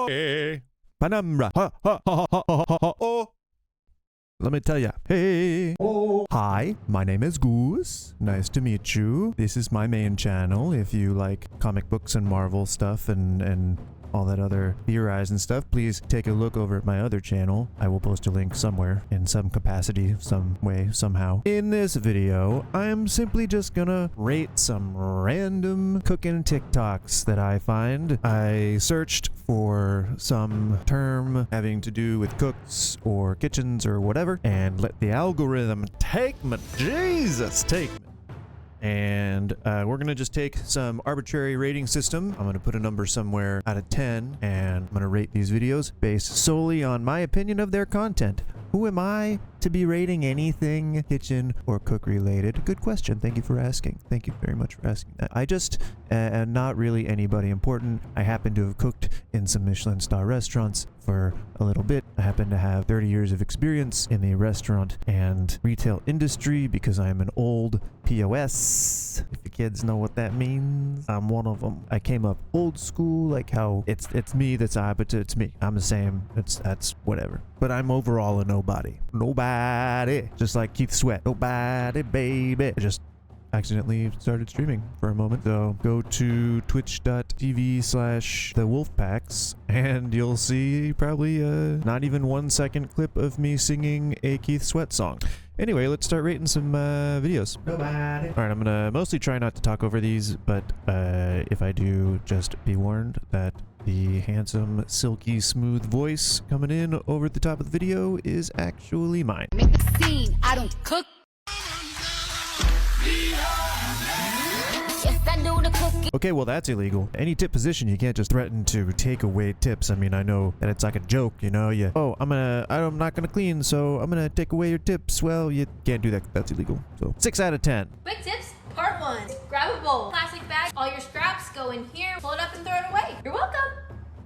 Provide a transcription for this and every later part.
Panamra. Ha, ha, ha, ha, ha, ha, ha, oh. Let me tell ya. Hey. Oh. Hi, my name is Goose. Nice to meet you. This is my main channel. If you like comic books and Marvel stuff and all that other theorizing stuff, please take a look over at my other channel. I will post a link somewhere in some capacity, some way, somehow. In this video, I'm simply just gonna rate some random cooking TikToks that I find. I searched for some term having to do with cooks or kitchens or whatever, and let the algorithm take me. Jesus, take me. And we're gonna just take some arbitrary rating system. I'm gonna put a number somewhere out of 10, and I'm gonna rate these videos based solely on my opinion of their content. Who am I to be rating anything kitchen or cook related? Good question. Thank you for asking. Thank you very much for asking that. I just am not really anybody important. I happen to have cooked in some Michelin star restaurants for a little bit. I happen to have 30 years of experience in the restaurant and retail industry because I am an old POS. If you kids know what that means, I'm one of them. I came up old school, like how it's me that's but it's me. I'm the same. That's whatever. But I'm overall a nobody. Nobody. Just like Keith Sweat. Nobody, baby. I just accidentally started streaming for a moment. So go to twitch.tv/thewolfpacks and you'll see probably a not even 1 second clip of me singing a Keith Sweat song. Anyway, let's start rating some videos. Nobody. Alright, I'm gonna mostly try not to talk over these, but if I do, just be warned that the handsome, silky, smooth voice coming in over the top of the video is actually mine. Make the scene. I don't cook. Yes, I know the cooking. Okay, well that's illegal. Any tip position, you can't just threaten to take away tips. I mean, I know that it's like a joke, you know. I'm not gonna clean, so I'm gonna take away your tips. Well, you can't do that. That's illegal. So 6 out of 10. Quick tips, part 1. Grab a bowl, plastic bag, all your scraps go in here, pull it up and throw it away. You're welcome.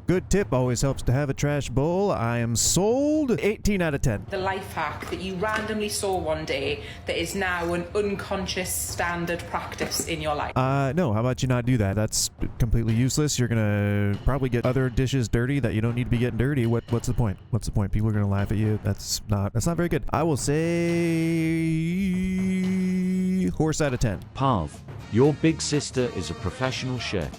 Good tip, always helps to have a trash bowl. I am sold. 18 out of 10. The life hack that you randomly saw one day that is now an unconscious standard practice in your life. No, how about you not do that? That's completely useless. You're gonna probably get other dishes dirty that you don't need to be getting dirty. What's the point? What's the point? People are gonna laugh at you. That's not very good. I will say horse out of 10. Pav, your big sister is a professional chef.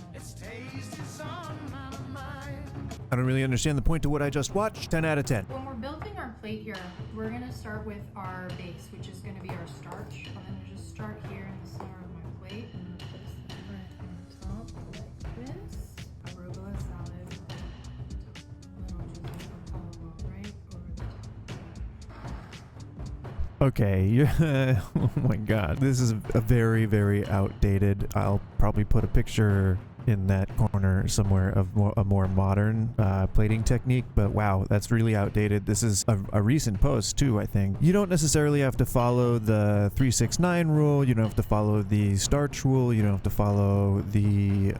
I don't really understand the point of what I just watched. 10 out of 10. When we're building our plate here, we're gonna start with our base, which is gonna be our starch. I'm gonna just start here in the center of my plate and put this right on top like this. Arugula salad. And then I'll just use the olive oil right over the top. Okay, oh my god. This is a very, very outdated. I'll probably put a picture in that corner somewhere of a more modern plating technique, but wow, that's really outdated. This is a recent post too, I think. You don't necessarily have to follow the 369 rule. You don't have to follow the starch rule. You don't have to follow the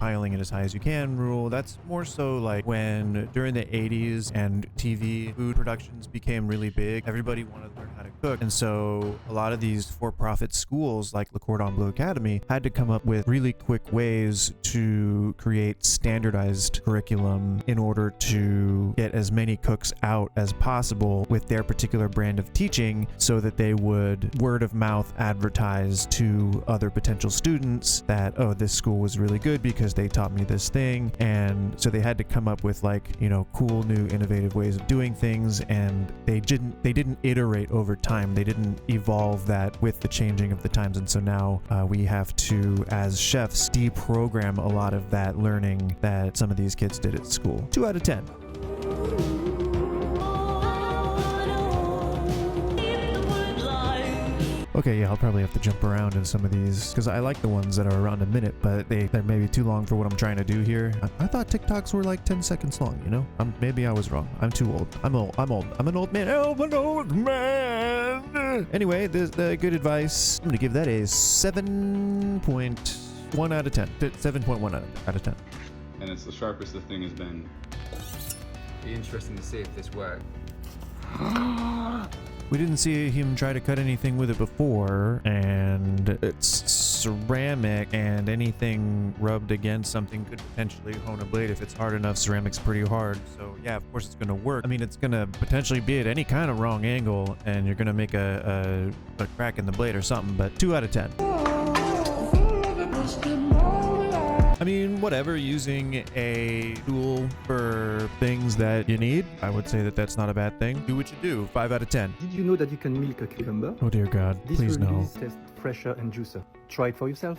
piling it as high as you can rule. That's more so like when during the 80s and TV food productions became really big, everybody wanted to learn how to cook, and so a lot of these for-profit schools like Le Cordon Bleu Academy had to come up with really quick ways to create standardized curriculum in order to get as many cooks out as possible with their particular brand of teaching, so that they would word of mouth advertise to other potential students that, oh, this school was really good because they taught me this thing. And so they had to come up with cool new innovative ways of doing things, and they didn't iterate over time. They didn't evolve that with the changing of the times, and so now we have to, as chefs, deprogram a lot of that learning that some of these kids did at school. 2 out of 10. Okay, yeah, I'll probably have to jump around in some of these because I like the ones that are around a minute, but they're maybe too long for what I'm trying to do here. I thought TikToks were like 10 seconds long, you know? Maybe I was wrong. I'm too old. I'm old. I'm an old man. I'm an old man. Anyway, the good advice. I'm gonna give that a 7.1 out of 10. 7.1 out of 10. And it's the sharpest the thing has been. Be interesting to see if this worked. We didn't see him try to cut anything with it before, and it's ceramic, and anything rubbed against something could potentially hone a blade if it's hard enough. Ceramic's pretty hard, so yeah, of course it's gonna work. I mean, it's gonna potentially be at any kind of wrong angle, and you're gonna make a crack in the blade or something, but 2 out of 10. I mean, whatever, using a tool for things that you need, I would say that that's not a bad thing. Do what you do. 5 out of 10. Did you know that you can milk a cucumber? Oh dear God, This please no. release tastes fresher and juicer. Try it for yourself.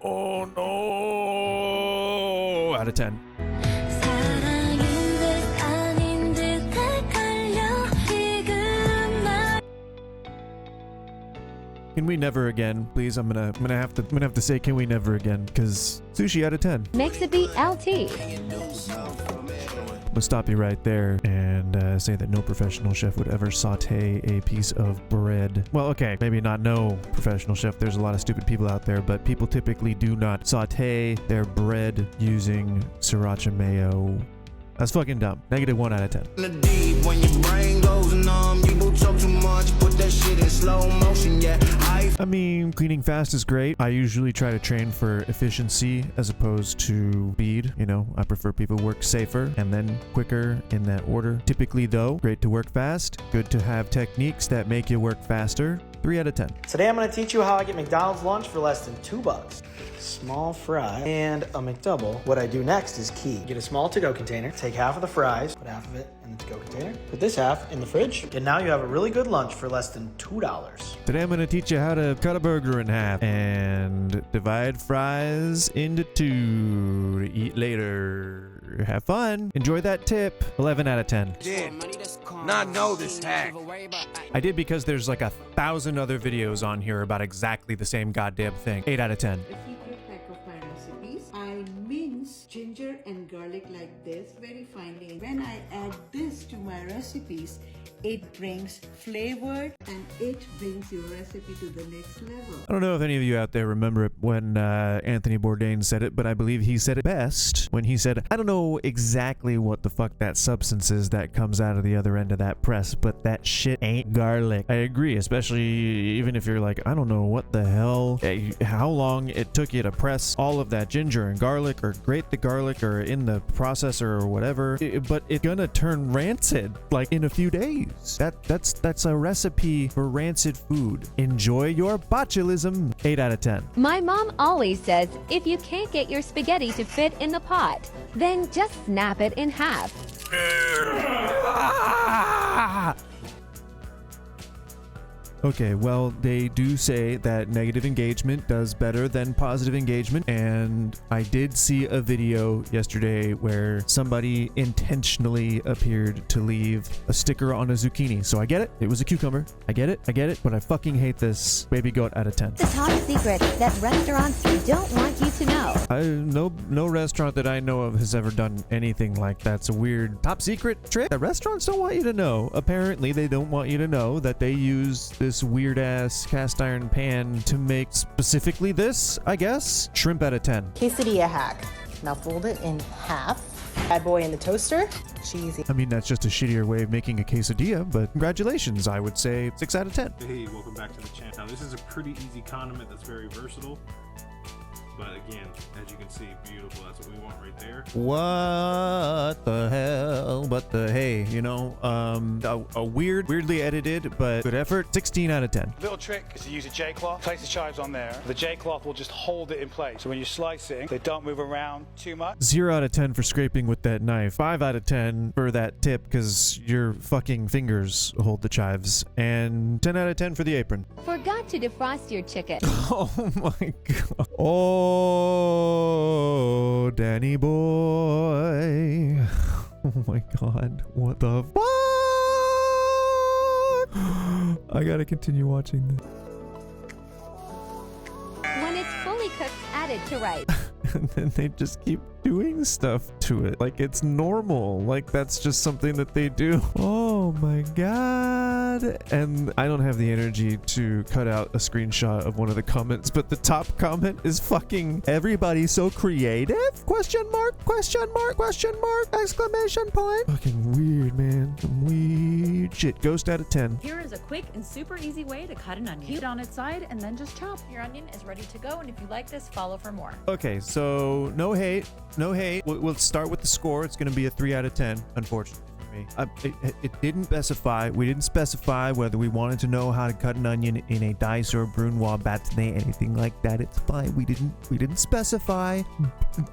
Oh no! Out of 10. Can we never again, please? I'm gonna have to say, can we never again? Because sushi out of 10. Mexiby LT. We'll stop you right there and say that no professional chef would ever saute a piece of bread. Well, okay, maybe not no professional chef. There's a lot of stupid people out there, but people typically do not saute their bread using sriracha mayo. That's fucking dumb. -1 out of 10. When your brain goes numb, you will talk too much, put that shit in slow motion, yeah. I mean, cleaning fast is great. I usually try to train for efficiency as opposed to speed. You know, I prefer people work safer and then quicker in that order. Typically though, great to work fast. Good to have techniques that make you work faster. 3 out of 10. Today I'm going to teach you how I get McDonald's lunch for less than $2. Small fry and a McDouble. What I do next is key. Get a small to-go container, take half of the fries, put half of it in the to-go container, put this half in the fridge, and now you have a really good lunch for less than $2. Today I'm going to teach you how to cut a burger in half and divide fries into 2 to eat later. Have fun. Enjoy that tip. 11 out of 10. Not know this hack. I did because there's like 1,000 other videos on here about exactly the same goddamn thing. 8 out of 10. The secret hack of my recipes, I mince ginger and garlic like this very finely. When I add this to my recipes, it brings flavor and it brings your recipe to the next level. I don't know if any of you out there remember it when Anthony Bourdain said it, but I believe he said it best when he said, I don't know exactly what the fuck that substance is that comes out of the other end of that press, but that shit ain't garlic. I agree, especially even if you're like, I don't know what the hell, how long it took you to press all of that ginger and garlic or grate the garlic or in the processor or whatever, but it's gonna turn rancid like in a few days. That's a recipe for rancid food. Enjoy your botulism. 8 out of 10. My mom always says if you can't get your spaghetti to fit in the pot, then just snap it in half. Okay, well, they do say that negative engagement does better than positive engagement, and I did see a video yesterday where somebody intentionally appeared to leave a sticker on a zucchini. So I get it. It was a cucumber. I get it, but I fucking hate this. Baby goat out of 10. The top secret that restaurants don't want you to know. No restaurant that I know of has ever done anything like that. It's a weird top secret trick that restaurants don't want you to know. Apparently, they don't want you to know that they use this weird ass cast iron pan to make specifically this, I guess. Shrimp out of 10. Quesadilla hack. Now fold it in half. Bad boy in the toaster. Cheesy. I mean, that's just a shittier way of making a quesadilla, but congratulations. I would say 6 out of 10. Hey, welcome back to the channel. Now, this is a pretty easy condiment that's very versatile. But again, as you can see, beautiful. That's what we want right there. What the hell? But hey, you know, a weirdly edited, but good effort. 16 out of 10. Little trick is to use a J-cloth. Place the chives on there. The J-cloth will just hold it in place. So when you're slicing, they don't move around too much. 0 out of 10 for scraping with that knife. 5 out of 10 for that tip because your fucking fingers hold the chives. And 10 out of 10 for the apron. Forgot to defrost your chicken. Oh my god. Oh, Danny boy. Oh my god. What the fuck? I gotta continue watching this. When it's fully cooked, add it to rice. And then they just keep doing stuff to it like it's normal, like that's just something that they do. Oh my god. And I don't have the energy to cut out a screenshot of one of the comments, but the top comment is fucking everybody's so creative? Question mark, question mark, question mark, exclamation point. Fucking weird, man. Weird. Weird shit. Ghost out of 10. Here is a quick and super easy way to cut an onion. Heat on its side and then just chop. Your onion is ready to go, and if you like this, follow for more. Okay, so no hate. No hate. We'll start with the score. It's going to be a 3 out of 10, unfortunately. It didn't specify. We didn't specify whether we wanted to know how to cut an onion in a dice or a Brunoise bâtonnet, anything like that. It's fine. We didn't specify.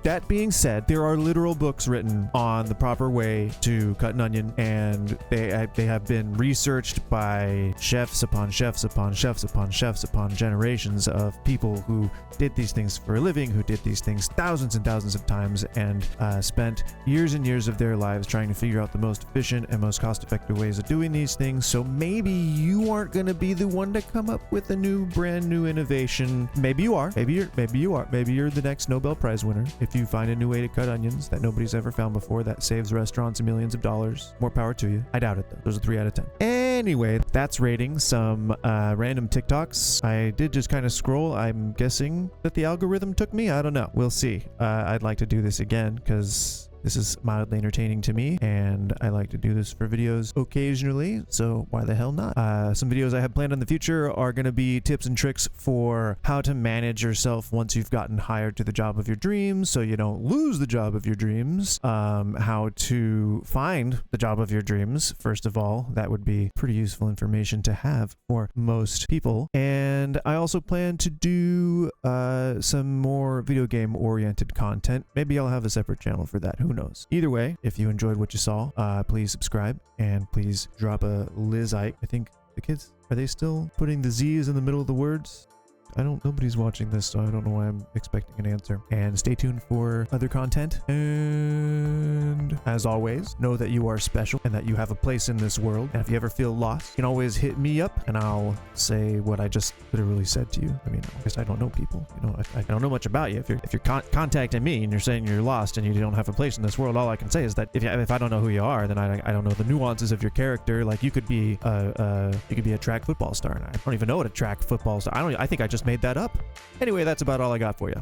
That being said, there are literal books written on the proper way to cut an onion, and they have been researched by chefs upon chefs upon chefs upon chefs upon generations of people who did these things for a living, who did these things thousands and thousands of times, and spent years and years of their lives trying to figure out the most efficient and most cost-effective ways of doing these things. So maybe you aren't going to be the one to come up with a brand new innovation. Maybe you are. Maybe you are. Maybe you're the next Nobel Prize winner if you find a new way to cut onions that nobody's ever found before that saves restaurants millions of dollars. More power to you. I doubt it though. Those are 3 out of 10. Anyway, that's rating some random TikToks. I did just kind of scroll. I'm guessing that the algorithm took me. I don't know. We'll see. I'd like to do this again because this is mildly entertaining to me, and I like to do this for videos occasionally, so why the hell not? Some videos I have planned in the future are going to be tips and tricks for how to manage yourself once you've gotten hired to the job of your dreams so you don't lose the job of your dreams. How to find the job of your dreams, first of all. That would be pretty useful information to have for most people. And I also plan to do some more video game oriented content. Maybe I'll have a separate channel for that. Who knows? Either way, if you enjoyed what you saw, please subscribe and please drop a Lizite. I think the kids, are they still putting the Z's in the middle of the words? Nobody's watching this, so I don't know why I'm expecting an answer. And stay tuned for other content. And as always, know that you are special and that you have a place in this world. And if you ever feel lost, you can always hit me up and I'll say what I just literally said to you. I mean, I guess I don't know people. You know, I don't know much about you. If you're contacting me and you're saying you're lost and you don't have a place in this world, all I can say is that if I don't know who you are, then I don't know the nuances of your character. Like you could be a track football star, and I don't even know what a track football star. I think I just made that up. Anyway, that's about all I got for you.